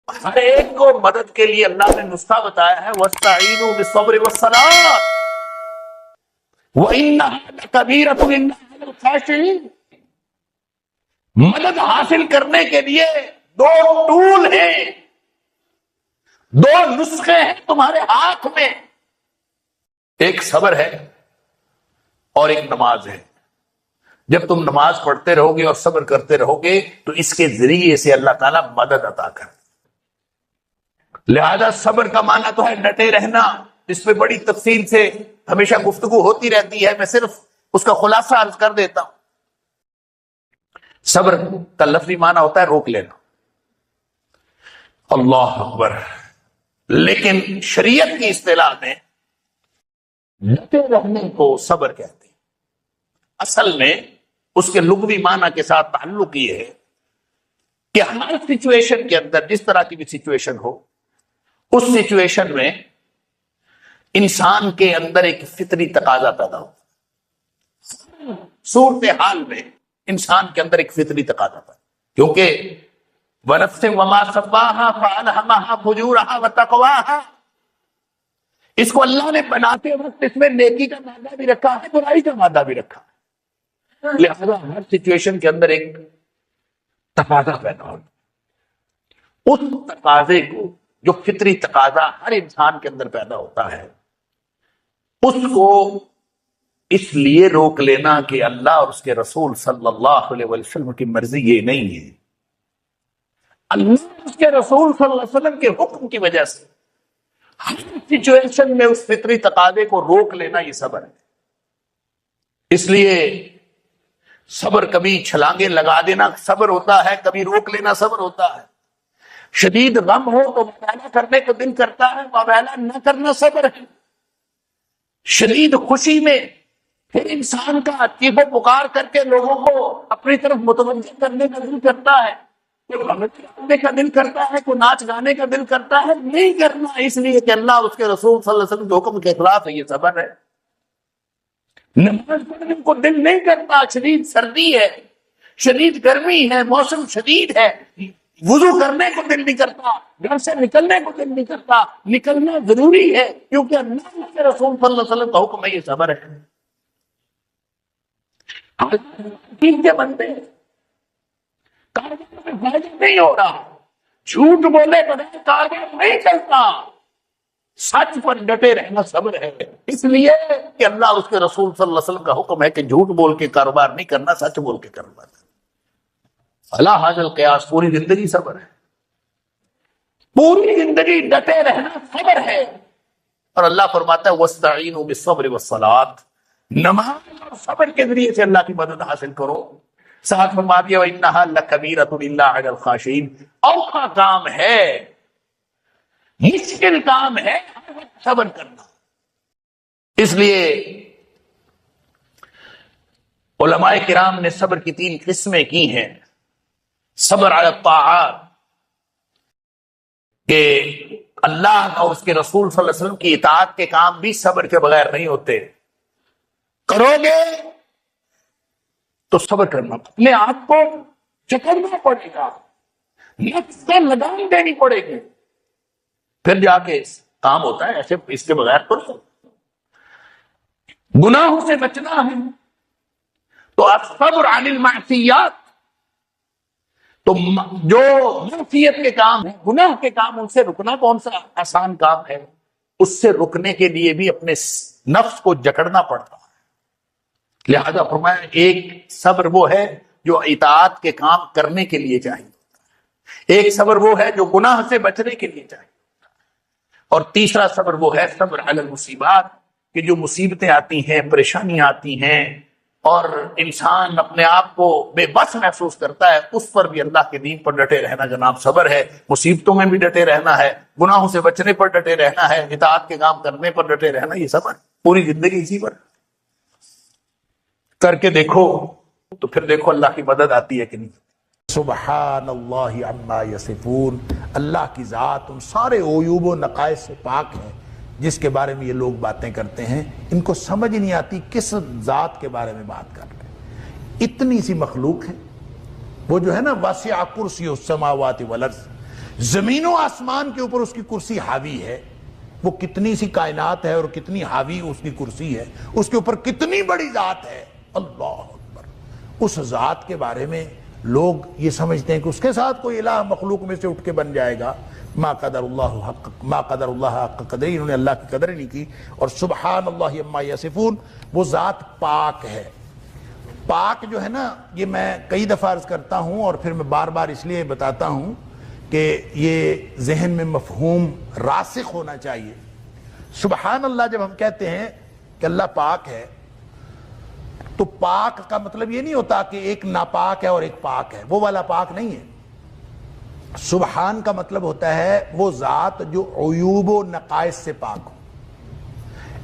ہر ایک کو مدد کے لیے اللہ نے نسخہ بتایا ہے، وَاسْتَعِينُوا بِالصَّبْرِ وَالصَّلَاةِ وَإِنَّهَا لَكَبِيرَةٌ إِلَّا عَلَى الْخَاشِعِينَ۔ مدد حاصل کرنے کے لیے دو ٹول ہیں، دو نسخے ہیں تمہارے ہاتھ میں، ایک صبر ہے اور ایک نماز ہے۔ جب تم نماز پڑھتے رہو گے اور صبر کرتے رہو گے تو اس کے ذریعے سے اللہ تعالیٰ مدد عطا کر۔ لہذا صبر کا معنی تو ہے ڈٹے رہنا، اس پہ بڑی تفصیل سے ہمیشہ گفتگو ہوتی رہتی ہے، میں صرف اس کا خلاصہ عرض کر دیتا ہوں۔ صبر کا لفظی معنی ہوتا ہے روک لینا، اللہ اکبر، لیکن شریعت کی اصطلاح میں ڈٹے رہنے کو صبر کہتے ہیں۔ اصل میں اس کے لغوی معنی کے ساتھ تعلق یہ ہے کہ ہر سچویشن کے اندر، جس طرح کی بھی سچویشن ہو، اس سچویشن میں انسان کے اندر ایک فطری تقاضا پیدا ہو، صورتحال میں انسان کے اندر ایک فطری تقاضا پیدا، کیونکہ وَنَفْسٍ وَمَا سَوَّاهَا فَأَلْهَمَهَا فُجُورَهَا وَتَقْوَاهَا، اس کو اللہ نے بناتے وقت اس میں نیکی کا مادہ بھی رکھا ہے، برائی کا مادہ بھی رکھا ہے، لہذا ہر سچویشن کے اندر ایک تقاضا پیدا ہوتا ہے۔ اس تقاضے کو، جو فطری تقاضا ہر انسان کے اندر پیدا ہوتا ہے، اس کو اس لیے روک لینا کہ اللہ اور اس کے رسول صلی اللہ علیہ وسلم کی مرضی یہ نہیں ہے، اللہ اور اس کے رسول صلی اللہ علیہ وسلم کے حکم کی وجہ سے ہر سچویشن میں اس فطری تقاضے کو روک لینا، یہ صبر ہے۔ اس لیے صبر کبھی چھلانگے لگا دینا صبر ہوتا ہے، کبھی روک لینا صبر ہوتا ہے۔ شدید غم ہو تو مباہلہ کرنے کو دل کرتا ہے، مباہلہ نہ کرنا صبر ہے۔ شدید خوشی میں پھر انسان کا چیخ و پکار کر کے لوگوں کو اپنی طرف متوجہ کرنے کا دل کرتا ہے، کوئی بھنگڑی کرنے کا دل کرتا ہے، کوئی ناچ گانے کا دل کرتا ہے، نہیں کرنا، اس لیے کہ اللہ اور اس کے رسول صلی اللہ علیہ وسلم کے حکم کے خلاف ہے، یہ صبر ہے۔ نماز پڑھنے کو دل نہیں کرتا، شدید سردی ہے، شدید گرمی ہے، موسم شدید ہے، وضو کرنے کو دل نہیں کرتا، گھر سے نکلنے کو دل نہیں کرتا، نکلنا ضروری ہے کیونکہ اللہ کے رسول صلی اللہ علیہ وسلم کا حکم ہے، یہ صبر ہے۔ کے بندے کاروبار میں فائدہ نہیں ہو رہا، جھوٹ بولے بغیر کاروبار نہیں چلتا، سچ پر ڈٹے رہنا صبر ہے۔ اس لیے کہ اللہ اور اس کے رسول صلی اللہ علیہ وسلم کا حکم ہے کہ جھوٹ بول کے کاروبار نہیں کرنا، سچ بول کے کاروبار کرنا۔ اللہ حاصل قیاس، پوری زندگی صبر ہے، پوری زندگی ڈٹے رہنا صبر ہے۔ اور اللہ فرماتا ہے وَاسْتَعِينُوا بِالصَّبْرِ وَالصَّلَاةِ، نماز اور صبر کے ذریعے سے اللہ کی مدد حاصل کرو۔ ساتھ فرما دیا وَإِنَّهَا لَكَبِيرَةٌ إِلَّا عَلَى الْخَاشِعِينَ، اوکھا کام ہے، مشکل کام ہے ہر وقت صبر کرنا۔ اس لیے علماء کرام نے صبر کی 3 قسمیں کی ہیں۔ صبر علی الطاعات، کہ اللہ اور اس کے رسول صلی اللہ علیہ وسلم کی اطاعت کے کام بھی صبر کے بغیر نہیں ہوتے، کرو گے تو صبر کرنا، اپنے آپ کو چکرنا پڑے گا، نفس سے لگام دینی پڑے گی، پھر جا کے کام ہوتا ہے، ایسے اس کے بغیر تو نہیں۔ گناہوں سے بچنا ہے تو الصبر عن المعصیات، تو جو معصیت کے کام ہیں، گناہ کے کام، ان سے رکنا کون سا آسان کام ہے؟ اس سے رکنے کے لیے بھی اپنے نفس کو جکڑنا پڑتا ہے۔ لہذا فرمایا ایک صبر وہ ہے جو اطاعت کے کام کرنے کے لیے چاہیے، ایک صبر وہ ہے جو گناہ سے بچنے کے لیے چاہیے، اور تیسرا صبر وہ ہے صبر علی المصیبات، کہ جو مصیبتیں آتی ہیں، پریشانیاں آتی ہیں اور انسان اپنے آپ کو بے بس محسوس کرتا ہے، اس پر بھی اللہ کے دین پر ڈٹے رہنا جناب صبر ہے۔ مصیبتوں میں بھی ڈٹے رہنا ہے، گناہوں سے بچنے پر ڈٹے رہنا ہے، اطاعت کے کام کرنے پر ڈٹے رہنا، یہ صبر، پوری زندگی اسی پر کر کے دیکھو تو پھر دیکھو اللہ کی مدد آتی ہے کہ نہیں۔ سبحان اللہ عما یصفون، اللہ کی ذات ان سارے عیوب و نقائص سے پاک ہے جس کے بارے میں یہ لوگ باتیں کرتے ہیں، ان کو سمجھ نہیں آتی کس ذات کے بارے میں بات کر رہے ہیں۔ اتنی سی مخلوق ہے، وہ جو ہے نا واسع کرسی السماوات والارض، زمین و آسمان کے اوپر اس کی کرسی حاوی ہے، وہ کتنی سی کائنات ہے اور کتنی حاوی اس کی کرسی ہے، اس کے اوپر کتنی بڑی ذات ہے، اللہ اکبر۔ اس ذات کے بارے میں لوگ یہ سمجھتے ہیں کہ اس کے ساتھ کوئی الہ مخلوق میں سے اٹھ کے بن جائے گا، ما قدر اللہ حق قدر، انہوں نے اللہ کی قدر ہی نہیں کی۔ اور سبحان اللہ عما یصفون، وہ ذات پاک ہے۔ پاک جو ہے نا، یہ میں کئی دفعہ عرض کرتا ہوں اور پھر میں بار بار اس لیے بتاتا ہوں کہ یہ ذہن میں مفہوم راسخ ہونا چاہیے۔ سبحان اللہ جب ہم کہتے ہیں کہ اللہ پاک ہے، تو پاک کا مطلب یہ نہیں ہوتا کہ ایک ناپاک ہے اور ایک پاک ہے، وہ والا پاک نہیں ہے۔ سبحان کا مطلب ہوتا ہے وہ ذات جو عیوب و نقائص سے پاک ہو۔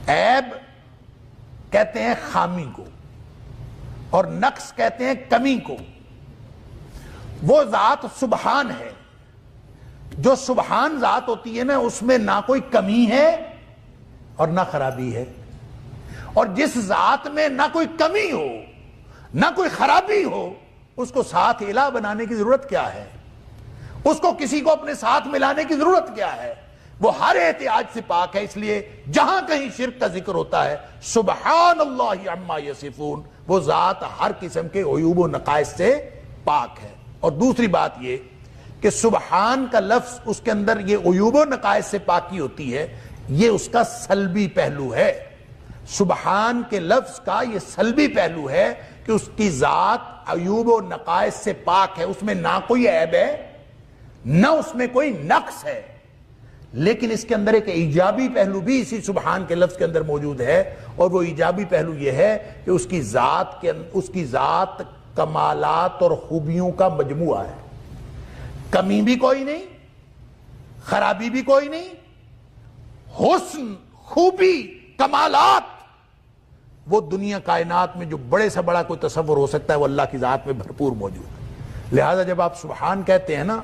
عیب کہتے ہیں خامی کو، اور نقص کہتے ہیں کمی کو۔ وہ ذات سبحان ہے۔ جو سبحان ذات ہوتی ہے نا، اس میں نہ کوئی کمی ہے اور نہ خرابی ہے۔ اور جس ذات میں نہ کوئی کمی ہو نہ کوئی خرابی ہو، اس کو ساتھ الہ بنانے کی ضرورت کیا ہے؟ اس کو کسی کو اپنے ساتھ ملانے کی ضرورت کیا ہے؟ وہ ہر احتیاج سے پاک ہے۔ اس لیے جہاں کہیں شرک کا ذکر ہوتا ہے، سبحان اللہ عما یصفون، وہ ذات ہر قسم کے عیوب و نقائص سے پاک ہے۔ اور دوسری بات یہ کہ سبحان کا لفظ، اس کے اندر یہ عیوب و نقائص سے پاکی ہوتی ہے، یہ اس کا سلبی پہلو ہے۔ سبحان کے لفظ کا یہ سلبی پہلو ہے کہ اس کی ذات عیوب و نقائص سے پاک ہے، اس میں نہ کوئی عیب ہے نہ اس میں کوئی نقص ہے۔ لیکن اس کے اندر ایک ایجابی پہلو بھی اسی سبحان کے لفظ کے اندر موجود ہے، اور وہ ایجابی پہلو یہ ہے کہ اس کی ذات کمالات اور خوبیوں کا مجموعہ ہے۔ کمی بھی کوئی نہیں، خرابی بھی کوئی نہیں، حسن، خوبی، کمالات، وہ دنیا کائنات میں جو بڑے سے بڑا کوئی تصور ہو سکتا ہے وہ اللہ کی ذات میں بھرپور موجود ہے۔ لہذا جب آپ سبحان کہتے ہیں نا،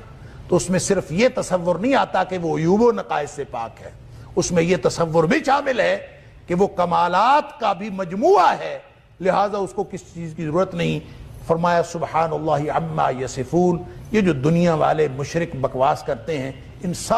تو اس میں صرف یہ تصور نہیں آتا کہ وہ عیوب و نقائص سے پاک ہے، اس میں یہ تصور بھی شامل ہے کہ وہ کمالات کا بھی مجموعہ ہے، لہذا اس کو کس چیز کی ضرورت نہیں۔ فرمایا سبحان اللہ عما یصفون۔ یہ جو دنیا والے مشرک بکواس کرتے ہیں، ان سب